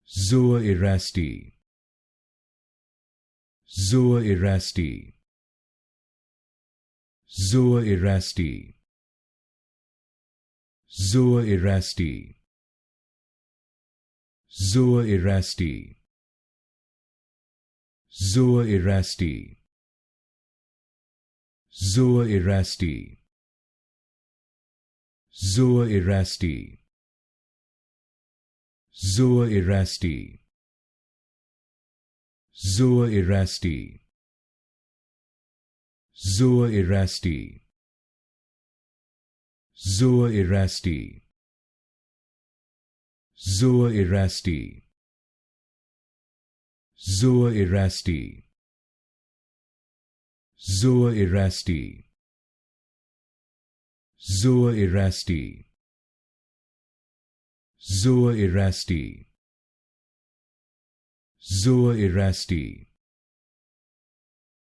Zooerasty, Zooerasty, Zooerasty, Zooerasty, Zooerasty, Zooerasty, Zooerasty, Zooerasty, Zooerasty, Zooerasty, Zooerasty, Zooerasty, Zooerasty, Zooerasty, Zooerasty, Zooerasty, Zooerasty, Zooerasty,